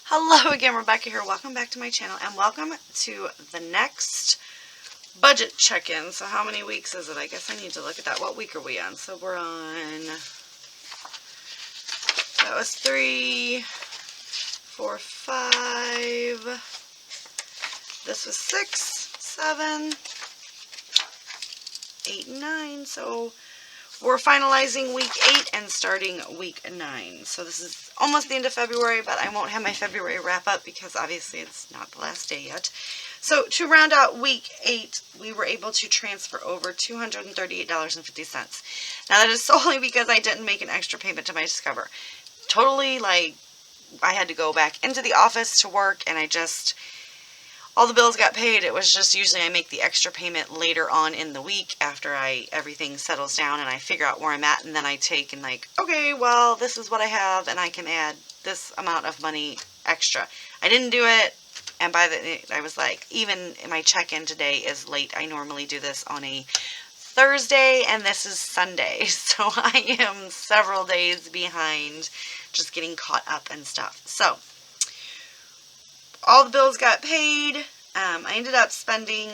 Hello again, Rebecca here. Welcome back to my channel and welcome to the next budget check-in. So how many weeks is it? I guess I need to look at that. What week are we on? So we're on, that was 3, 4, 5. This was 6, 7, 8, and 9. So we're finalizing week 8 and starting week 9. So this is almost the end of February, but I won't have my February wrap up because obviously it's not the last day yet. So to round out week 8, we were able to transfer over $238.50. Now that is solely because I didn't make an extra payment to my Discover. Totally, like, I had to go back into the office to work and all the bills got paid. It was just usually I make the extra payment later on in the week after everything settles down and I figure out where I'm at, and then I take and okay, well, this is what I have and I can add this amount of money extra. I didn't do it, and I was like, even my check-in today is late. I normally do this on a Thursday and this is Sunday, so I am several days behind just getting caught up and stuff. So all the bills got paid. I ended up spending,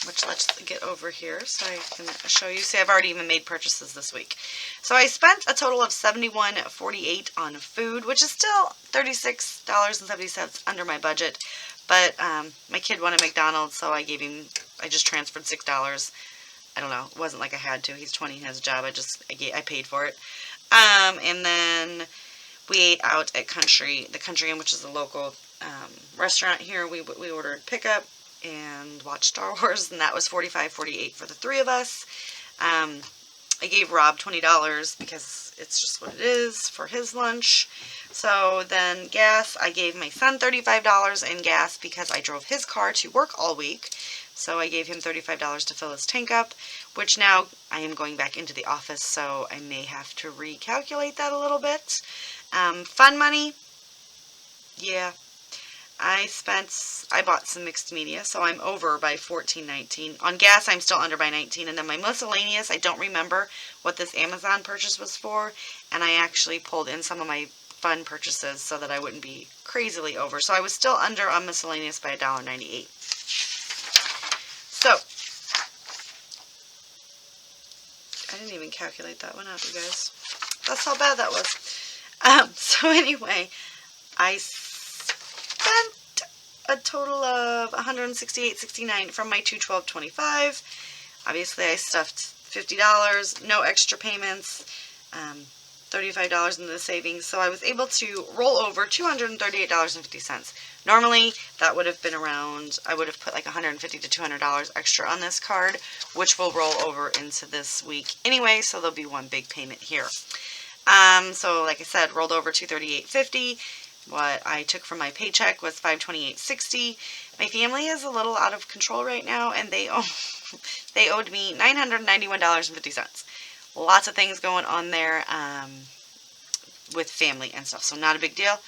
which let's get over here so I can show you. See, I've already even made purchases this week. So I spent a total of $71.48 on food, which is still $36.70 under my budget. But my kid wanted McDonald's, so I just transferred $6. I don't know. It wasn't like I had to. He's 20, he has a job. I paid for it. And then we ate out at the Country Inn, which is a local restaurant here. We ordered pickup and watched Star Wars, and that was $45.48 for the 3 of us. I gave Rob $20 because it's just what it is for his lunch. So then gas, I gave my son $35 in gas because I drove his car to work all week. So I gave him $35 to fill his tank up, which now I am going back into the office, so I may have to recalculate that a little bit. Fun money, yeah. I bought some mixed media, so I'm over by $14.19. On gas, I'm still under by $19. And then my miscellaneous, I don't remember what this Amazon purchase was for, and I actually pulled in some of my fun purchases so that I wouldn't be crazily over. So I was still under on miscellaneous by $1.98. So I didn't even calculate that one out, you guys. That's how bad that was. So anyway, I spent a total of $168.69 from my $212.25. Obviously, I stuffed $50, no extra payments, $35 in the savings, so I was able to roll over $238.50. Normally, that would have been around, I would have put like $150 to $200 extra on this card, which will roll over into this week anyway, so there'll be one big payment here. So like I said, rolled over $238.50. What I took from my paycheck was $528.60. My family is a little out of control right now, and they owed me $991.50. Lots of things going on there with family and stuff, so not a big deal.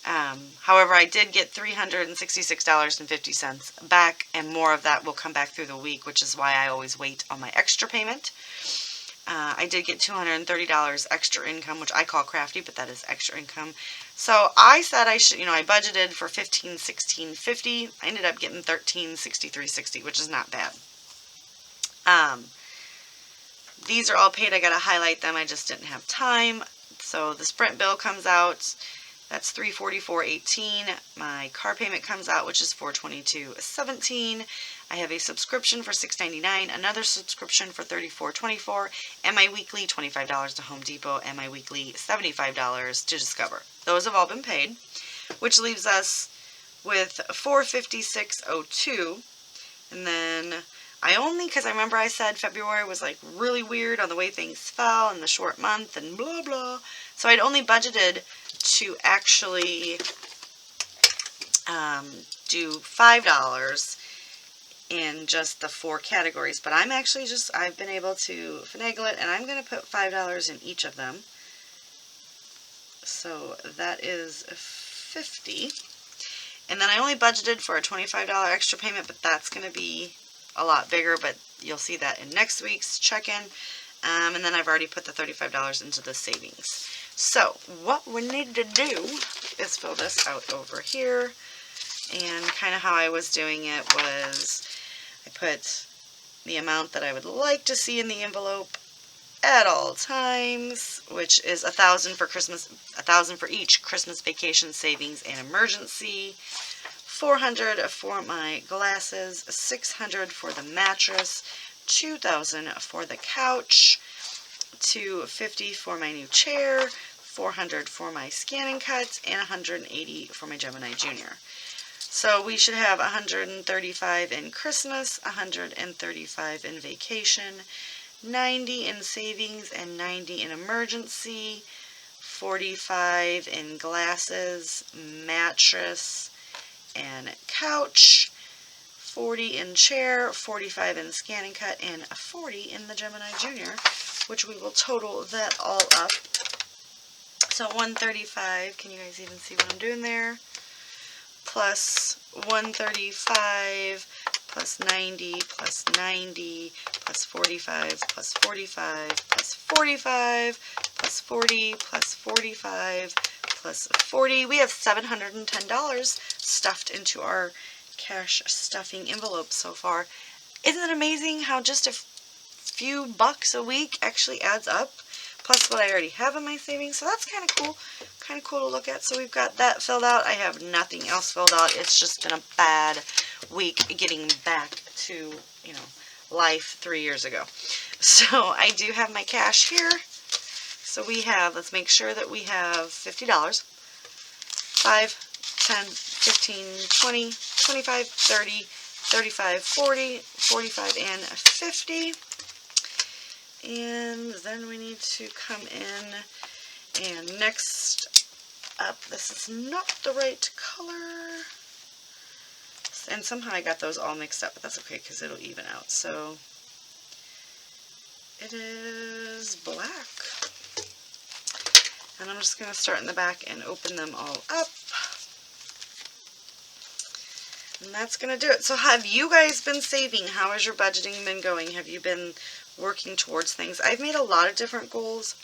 However, I did get $366.50 back, and more of that will come back through the week, which is why I always wait on my extra payment. I did get $230 extra income, which I call crafty, but that is extra income. So I said I should, I budgeted for $1516.50. I ended up getting $1363.60, which is not bad. These are all paid. I got to highlight them. I just didn't have time. So the Sprint bill comes out. That's $344.18. My car payment comes out, which is $422.17. I have a subscription for $6.99, another subscription for $34.24, and my weekly $25 to Home Depot, and my weekly $75 to Discover. Those have all been paid, which leaves us with $456.02. And then because I remember I said February was like really weird on the way things fell and the short month and blah blah. So I'd only budgeted to actually do $5 in just the 4 categories, but I've been able to finagle it, and I'm going to put $5 in each of them. So that is $50. And then I only budgeted for a $25 extra payment, but that's going to be a lot bigger, but you'll see that in next week's check-in. And then I've already put the $35 into the savings. So what we need to do is fill this out over here. And kind of how I was doing it was I put the amount that I would like to see in the envelope at all times, which is $1,000 for Christmas, $1,000 for each Christmas vacation savings and emergency, $400 for my glasses, $600 for the mattress, $2,000 for the couch, $250 for my new chair, $400 for my scan and cuts, and $180 for my Gemini Junior. So we should have $135 in Christmas, $135 in vacation, $90 in savings and $90 in emergency, $45 in glasses, mattress, and couch, $40 in chair, $45 in scan and cut, and $40 in the Gemini Junior, which we will total that all up. So $135, can you guys even see what I'm doing there? Plus $135 plus $90 plus $90 plus $45 plus $45 plus $45 plus $40 plus $45 plus $40. We have $710 stuffed into our cash stuffing envelope so far. Isn't it amazing how just a few bucks a week actually adds up? Plus what I already have in my savings, so that's kind of cool. Kind of cool to look at. So we've got that filled out. I have nothing else filled out. It's just been a bad week getting back to, you know, life 3 years ago. So I do have my cash here. So we have, let's make sure that we have $50. 5, 10, 15, 20, 25, 30, 35, 40, 45, and 50. And then we need to come in, and next up, this is not the right color, and somehow I got those all mixed up, but that's okay because it'll even out. So it is black, and I'm just going to start in the back and open them all up. And that's going to do it. So have you guys been saving? How has your budgeting been going? Have you been working towards things? I've made a lot of different goals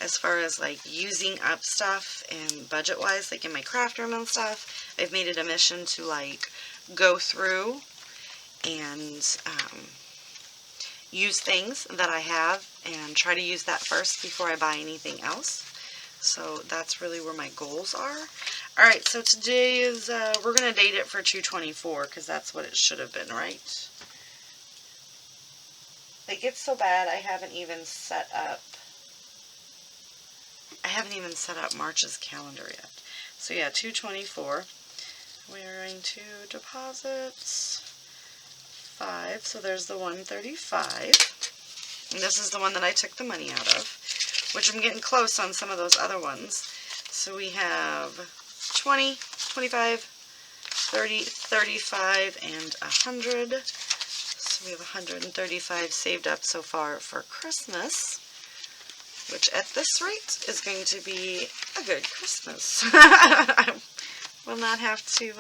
as far as like using up stuff and budget wise, like in my craft room and stuff. I've made it a mission to like go through and use things that I have and try to use that first before I buy anything else. So that's really where my goals are. Alright, so today is, we're going to date it for 2/24 because that's what it should have been, right? It gets so bad I haven't even set up March's calendar yet. So yeah, 2/24. We're going to deposit 5. So there's the 135. And this is the one that I took the money out of, which I'm getting close on some of those other ones. So we have 20, 25, 30, 35, and 100. So we have 135 saved up so far for Christmas, which at this rate is going to be a good Christmas. I will not have to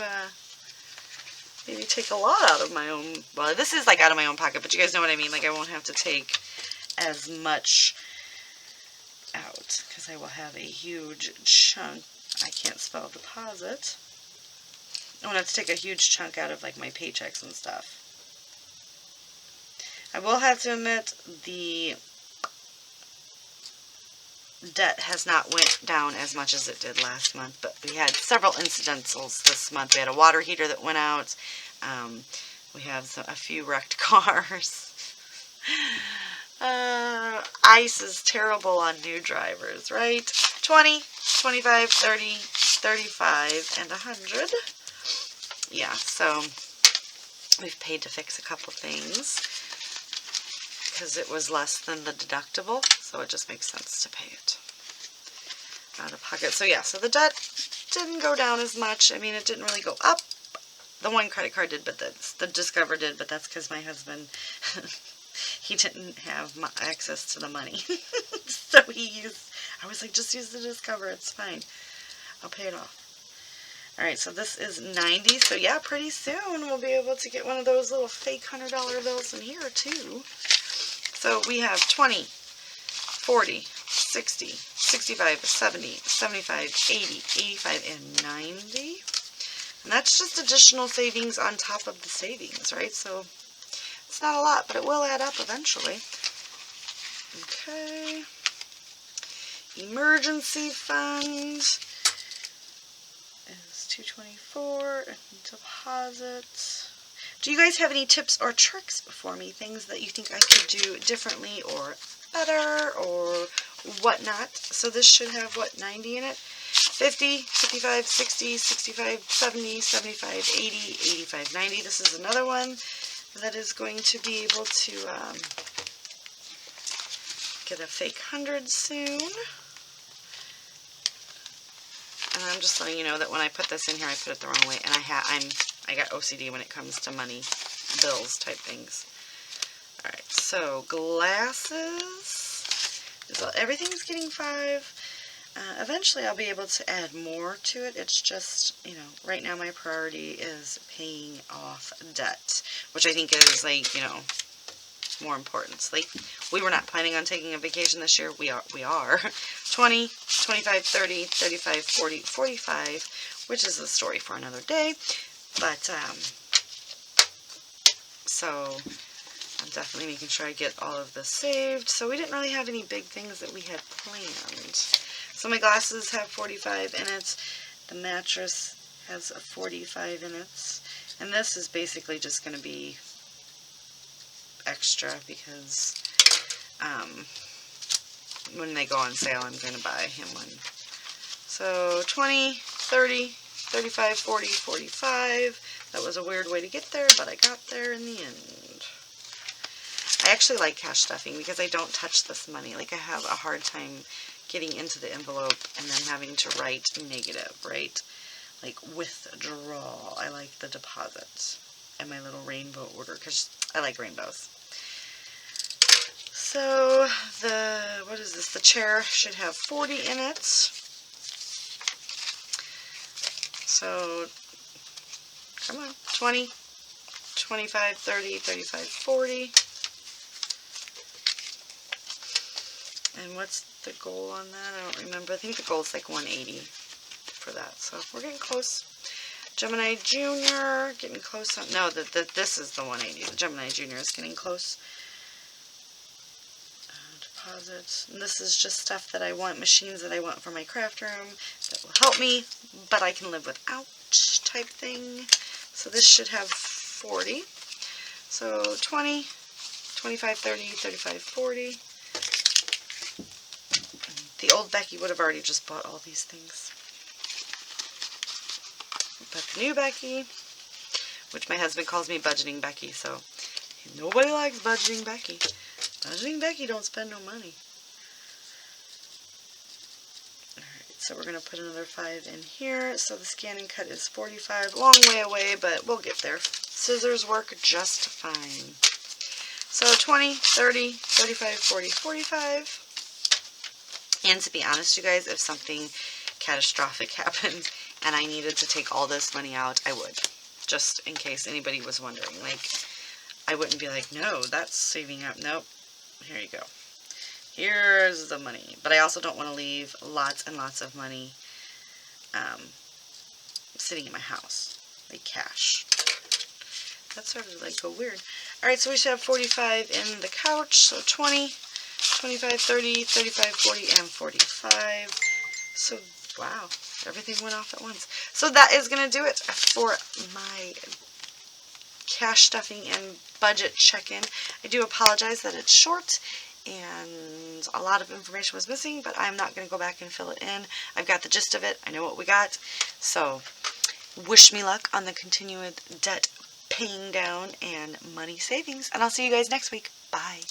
maybe take a lot out of my own, well, this is like out of my own pocket, but you guys know what I mean, like I won't have to take as much out because I will have a huge chunk. I can't spell deposit. I won't have to take a huge chunk out of like my paychecks and stuff. I will have to admit the debt has not went down as much as it did last month, but we had several incidentals this month. We had a water heater that went out. We have a few wrecked cars. Ice is terrible on new drivers, right? 20, 25, 30, 35, and 100. Yeah, so we've paid to fix a couple things because it was less than the deductible, so it just makes sense to pay it out of pocket. So yeah, so the debt didn't go down as much. I mean, it didn't really go up. The one credit card did, but the Discover did, but that's because my husband, he didn't have access to the money. So I was like, just use the Discover, it's fine. I'll pay it off. Alright, so this is 90, so yeah, pretty soon we'll be able to get one of those little fake $100 bills in here too. So we have 20, 40, 60, 65, 70, 75, 80, 85, and 90. And that's just additional savings on top of the savings, right? So it's not a lot, but it will add up eventually. Okay. Emergency fund is $224. Deposit. Do you guys have any tips or tricks for me? Things that you think I could do differently or better or whatnot? So this should have, what, 90 in it? 50, 55, 60, 65, 70, 75, 80, 85, 90. This is another one that is going to be able to get a fake 100 soon. And I'm just letting you know that when I put this in here, I put it the wrong way, and I got OCD when it comes to money, bills type things. All right, so glasses. Everything's getting 5. Eventually, I'll be able to add more to it. It's just, you know, right now my priority is paying off debt, which I think is, like, you know, more important. Like, we were not planning on taking a vacation this year. We are. 20, 25, 30, 35, 40, 45, which is a story for another day. But, so I'm definitely making sure I get all of this saved. So we didn't really have any big things that we had planned. So my glasses have 45 in it. The mattress has a 45 in it. And this is basically just going to be extra because when they go on sale, I'm going to buy him one. So 20, 30, 35, 40, 45. That was a weird way to get there, but I got there in the end. I actually like cash stuffing because I don't touch this money. Like, I have a hard time getting into the envelope and then having to write negative, right? Like, withdraw. I like the deposit and my little rainbow order because I like rainbows. So, what is this? The chair should have 40 in it. So, come on, 20, 25, 30, 35, 40. And what's the goal on that? I don't remember. I think the goal is like 180 for that. So we're getting close. Gemini Junior, getting close on, no, this is the 180. The Gemini Junior is getting close. Deposits. And this is just stuff that I want, machines that I want for my craft room that will help me, but I can live without type thing. So this should have 40. So 20, 25, 30, 35, 40. The old Becky would have already just bought all these things. But the new Becky, which my husband calls me Budgeting Becky, so nobody likes Budgeting Becky. Budgeting Becky don't spend no money. Alright, so we're going to put another 5 in here. So the scan and cut is 45. Long way away, but we'll get there. Scissors work just fine. So 20, 30, 35, 40, 45. And to be honest, you guys, if something catastrophic happened and I needed to take all this money out, I would. Just in case anybody was wondering. Like, I wouldn't be like, no, that's saving up. Nope. Here you go. Here's the money. But I also don't want to leave lots and lots of money sitting in my house. Like cash. That's sort of like go weird. Alright, so we should have 45 in the couch. So 20, 25, 30, 35, 40, and 45. So, wow. Everything went off at once. So that is going to do it for my cash stuffing and budget check-in. I do apologize that it's short and a lot of information was missing, but I'm not going to go back and fill it in. I've got the gist of it. I know what we got. So, wish me luck on the continued debt paying down and money savings, and I'll see you guys next week. Bye.